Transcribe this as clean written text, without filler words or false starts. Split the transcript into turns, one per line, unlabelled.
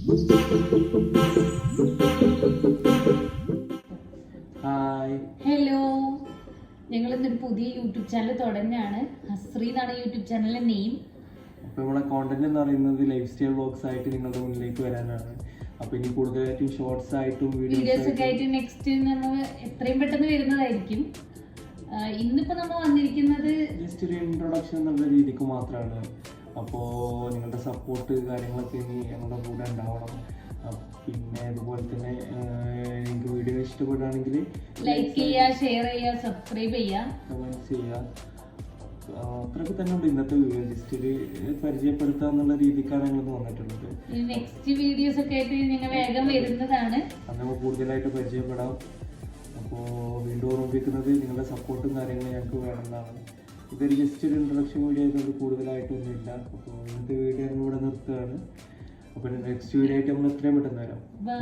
Hi,
hello, ഞങ്ങൾ ഇന്നൊരു പുതിയ യൂട്യൂബ് ചാനൽ തുടങ്ങാണ്. ഹസ്രീ എന്നാണ് യൂട്യൂബ് ചാനലിന്റെ നെയിം.
അപ്പോൾ നമ്മളെ കോണ്ടന്റ് എന്ന് പറയുന്നത് ലൈഫ് സ്റ്റൈൽ വ്ളോഗ്സ് ആയിട്ട് നിങ്ങളുടെ മുന്നിലേക്ക് വരാനാണ്. അപ്പോൾ ഇനി കൂടുതലായിട്ടും ഷോർട്സ് ആയിട്ടും
വീഡിയോസ് ഒക്കെ ആയിട്ട് നെക്സ്റ്റ് നമ്മൾ എത്രയും പെട്ടെന്ന് വരുന്നതായിരിക്കും. ഇന്നിപ്പോ നമ്മൾ വന്നിരിക്കുന്നത്
ജസ്റ്റ് ഒരു ഇൻട്രൊഡക്ഷൻ എന്നുള്ള രീതിക്ക് മാത്രമാണ്. അപ്പോൾ നിങ്ങളുടെ സപ്പോർട്ട് കാര്യങ്ങളൊക്കെ ഇനി ഞങ്ങളുടെ കൂടെ ഉണ്ടാവണം. പിന്നെ അതുപോലെ തന്നെ നിങ്ങൾക്ക് വീഡിയോ ഇഷ്ടപ്പെടുകയാണെങ്കിൽ
ലൈക്ക് ചെയ്യുക, ഷെയർ ചെയ്യുക, സബ്സ്ക്രൈബ് ചെയ്യുക,
കമൻറ്റ്സ് ചെയ്യുക. അത്രയൊക്കെ തന്നെ ഉണ്ട് ഇന്നത്തെ വീഡിയോ. ജസ്റ്റ് ഒരു പരിചയപ്പെടുത്തുക എന്നുള്ള രീതിക്കാണ് ഞങ്ങൾ വന്നിട്ടുള്ളത്.
നെക്സ്റ്റ് വീഡിയോസ് ഒക്കെ ആയിട്ട് ഞങ്ങൾ വേഗം വരുന്നതാണ്.
അത് നമുക്ക് കൂടുതലായിട്ട് പരിചയപ്പെടാം. അപ്പോൾ വീണ്ടും ഓർമ്മിപ്പിക്കുന്നത് നിങ്ങളുടെ സപ്പോർട്ടും കാര്യങ്ങളും ഞങ്ങൾക്ക് വേണമെന്നാണ്. ഇതൊരു ജസ്റ്റ് ഒരു ഇൻട്രൊഡക്ഷൻ വീഡിയോ ആയതുകൊണ്ട് കൂടുതലായിട്ടൊന്നുമില്ല. അപ്പോൾ ഇന്നത്തെ വീഡിയോ ഞങ്ങൾ ഇവിടെ നിർത്തുകയാണ്. അപ്പോൾ നെക്സ്റ്റ് വീഡിയോ ആയിട്ട് നമ്മൾ എത്രയും പെട്ടെന്ന് വരാം.
ബൈ.